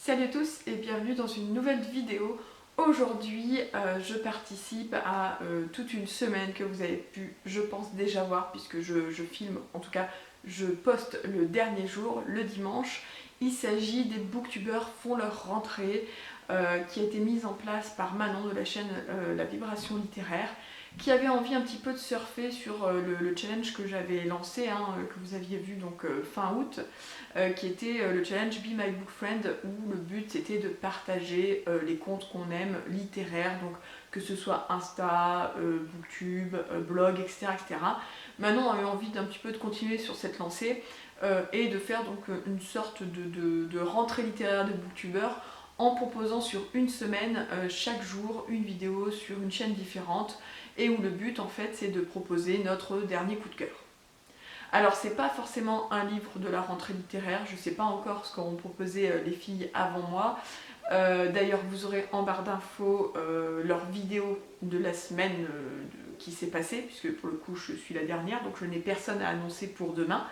Salut à tous et bienvenue dans une nouvelle vidéo. Aujourd'hui, je participe à toute une semaine que vous avez pu, je pense, déjà voir puisque je filme, en tout cas, je poste le dernier jour, le dimanche. Il s'agit des Booktubers font leur rentrée qui a été mise en place par Manon de la chaîne La Vibration Littéraire, qui avait envie un petit peu de surfer sur le challenge que j'avais lancé, que vous aviez vu donc fin août, qui était le challenge Be My Book Friend, où le but c'était de partager les comptes qu'on aime littéraires, donc que ce soit Insta, Booktube, blog, etc., etc. Manon a eu envie d'un petit peu de continuer sur cette lancée et de faire donc une sorte de rentrée littéraire de Booktubers en proposant sur une semaine, chaque jour, une vidéo sur une chaîne différente et où le but en fait c'est de proposer notre dernier coup de cœur. Alors c'est pas forcément un livre de la rentrée littéraire, je sais pas encore ce qu'auront proposé les filles avant moi. D'ailleurs vous aurez en barre d'infos leur vidéo de la semaine qui s'est passée, puisque pour le coup je suis la dernière, donc je n'ai personne à annoncer pour demain.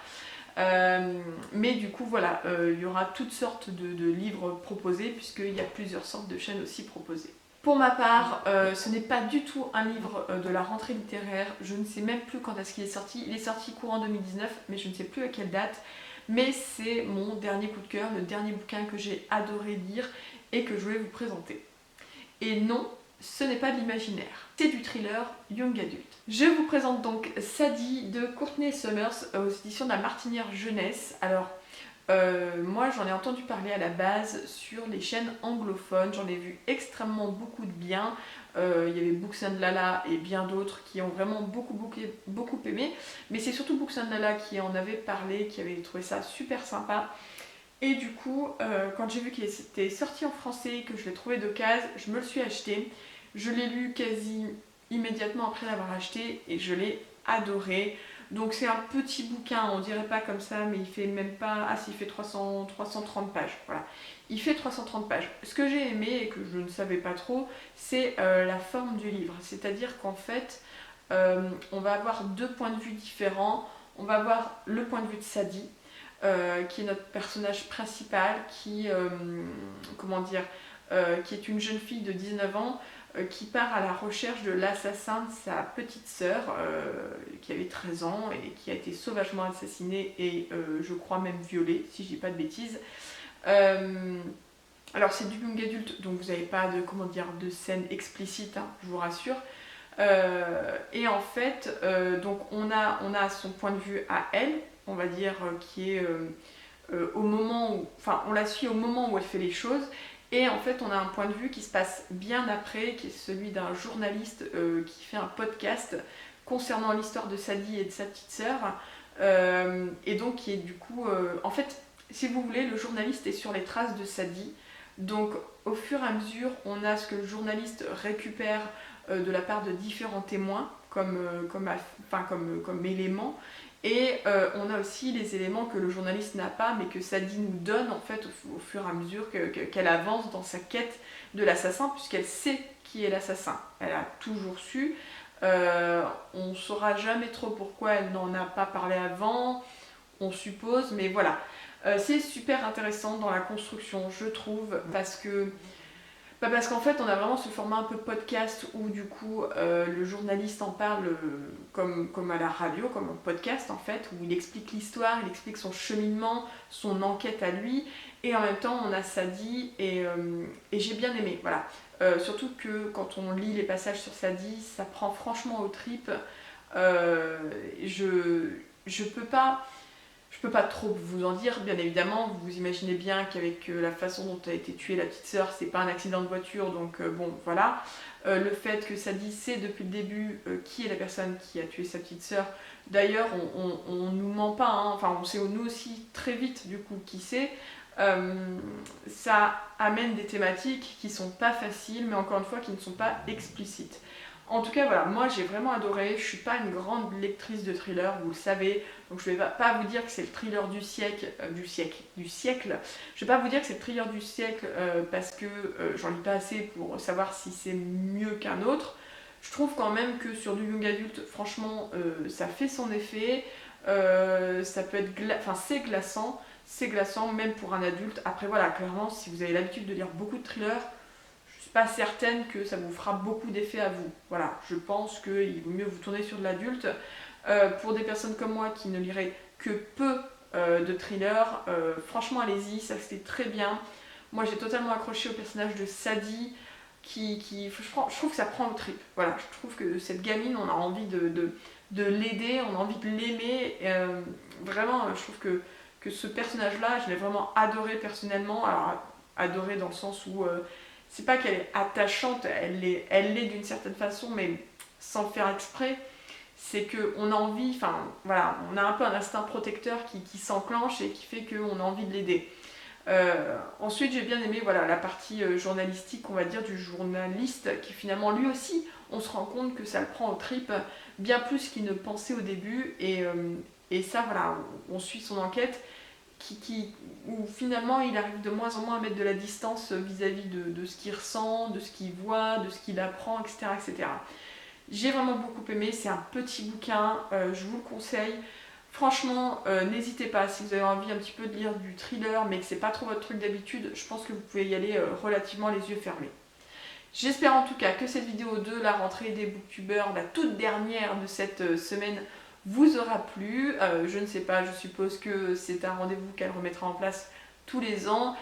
Mais du coup voilà, il y aura toutes sortes de livres proposés, puisqu'il y a plusieurs sortes de chaînes aussi proposées. Pour ma part, ce n'est pas du tout un livre de la rentrée littéraire, je ne sais même plus quand est-ce qu'il est sorti. Il est sorti courant 2019, mais je ne sais plus à quelle date. Mais c'est mon dernier coup de cœur, le dernier bouquin que j'ai adoré lire et que je voulais vous présenter. Et non, ce n'est pas de l'imaginaire, c'est du thriller young adulte. Je vous présente donc Sadie de Courtney Summers aux éditions de la Martinière Jeunesse. Alors, moi j'en ai entendu parler à la base sur les chaînes anglophones, j'en ai vu extrêmement beaucoup de bien. Il y avait Books and Lala et bien d'autres qui ont vraiment beaucoup aimé, mais c'est surtout Books and Lala qui en avait parlé, qui avait trouvé ça super sympa. Et du coup, quand j'ai vu qu'il était sorti en français, que je l'ai trouvé d'occasion, je me le suis acheté. Je l'ai lu quasi immédiatement après l'avoir acheté et je l'ai adoré. Donc c'est un petit bouquin, on dirait pas comme ça, mais il fait même pas... Ah si, il fait 330 pages, voilà. Il fait 330 pages. Ce que j'ai aimé et que je ne savais pas trop, c'est la forme du livre. C'est-à-dire qu'en fait, on va avoir deux points de vue différents. On va avoir le point de vue de Sadie, qui est notre personnage principal, qui, qui est une jeune fille de 19 ans, qui part à la recherche de l'assassin de sa petite sœur, qui avait 13 ans et qui a été sauvagement assassinée et je crois même violée, si je dis pas de bêtises. Alors c'est du young adulte, donc vous n'avez pas de scène explicite, je vous rassure. Et en fait, donc on a son point de vue à elle, on va dire, qui est au moment où... Enfin, on la suit au moment où elle fait les choses. Et en fait, on a un point de vue qui se passe bien après, qui est celui d'un journaliste qui fait un podcast concernant l'histoire de Sadie et de sa petite sœur. Et donc, qui est du coup... en fait, si vous voulez, le journaliste est sur les traces de Sadie. Donc, au fur et à mesure, on a ce que le journaliste récupère de la part de différents témoins comme éléments. Et on a aussi les éléments que le journaliste n'a pas, mais que Sadie nous donne en fait au fur et à mesure qu'elle avance dans sa quête de l'assassin, puisqu'elle sait qui est l'assassin. Elle a toujours su. On ne saura jamais trop pourquoi elle n'en a pas parlé avant, on suppose, mais voilà. C'est super intéressant dans la construction, je trouve, parce qu'en fait on a vraiment ce format un peu podcast où du coup le journaliste en parle comme à la radio, comme un podcast en fait, où il explique l'histoire, il explique son cheminement, son enquête à lui, et en même temps on a Sadie et j'ai bien aimé, voilà. Surtout que quand on lit les passages sur Sadie, ça prend franchement aux tripes. Je peux pas trop vous en dire, bien évidemment. Vous imaginez bien qu'avec la façon dont a été tuée la petite sœur, c'est pas un accident de voiture, donc bon, voilà. Le fait que Sadie sait depuis le début qui est la personne qui a tué sa petite sœur. D'ailleurs, on nous ment pas, enfin, on sait nous aussi très vite du coup qui c'est. Ça amène des thématiques qui sont pas faciles, mais encore une fois qui ne sont pas explicites. En tout cas, voilà, moi j'ai vraiment adoré. Je suis pas une grande lectrice de thriller, vous le savez, donc je vais pas vous dire que c'est le thriller du siècle. Je vais pas vous dire que c'est le thriller du siècle parce que j'en lis pas assez pour savoir si c'est mieux qu'un autre. Je trouve quand même que sur du young adulte, franchement, ça fait son effet. Ça peut être c'est glaçant. c'est glaçant, même pour un adulte. Après voilà, clairement, si vous avez l'habitude de lire beaucoup de thrillers, je suis pas certaine que ça vous fera beaucoup d'effet à vous. Voilà, je pense qu'il vaut mieux vous tourner sur de l'adulte. Pour des personnes comme moi qui ne liraient que peu de thrillers, franchement allez-y, ça c'était très bien. Moi j'ai totalement accroché au personnage de Sadie, je trouve que ça prend au trip. Voilà, je trouve que cette gamine, on a envie de l'aider, on a envie de l'aimer. Vraiment, je trouve que ce personnage-là, je l'ai vraiment adoré personnellement. Alors, adoré dans le sens où c'est pas qu'elle est attachante, elle l'est d'une certaine façon, mais sans le faire exprès. C'est qu'on a envie, enfin voilà, on a un peu un instinct protecteur qui s'enclenche et qui fait qu'on a envie de l'aider. Ensuite, j'ai bien aimé voilà, la partie journalistique, on va dire, du journaliste, qui finalement, lui aussi, on se rend compte que ça le prend aux tripes, bien plus qu'il ne pensait au début. Et ça, voilà, on suit son enquête, où finalement, il arrive de moins en moins à mettre de la distance vis-à-vis de ce qu'il ressent, de ce qu'il voit, de ce qu'il apprend, etc. etc. J'ai vraiment beaucoup aimé, c'est un petit bouquin, je vous le conseille. Franchement, n'hésitez pas, si vous avez envie un petit peu de lire du thriller, mais que c'est pas trop votre truc d'habitude, je pense que vous pouvez y aller relativement les yeux fermés. J'espère en tout cas que cette vidéo de la rentrée des booktubeurs, la toute dernière de cette semaine, vous aura plu. Je ne sais pas, je suppose que c'est un rendez-vous qu'elle remettra en place tous les ans.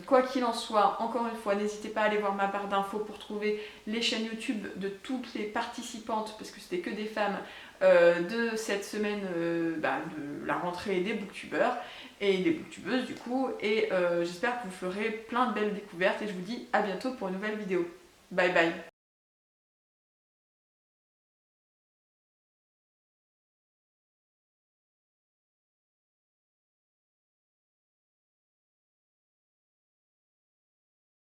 Quoi qu'il en soit, encore une fois, n'hésitez pas à aller voir ma barre d'infos pour trouver les chaînes YouTube de toutes les participantes, parce que c'était que des femmes, de cette semaine de la rentrée des booktubeurs et des booktubeuses du coup. Et j'espère que vous ferez plein de belles découvertes et je vous dis à bientôt pour une nouvelle vidéo. Bye bye.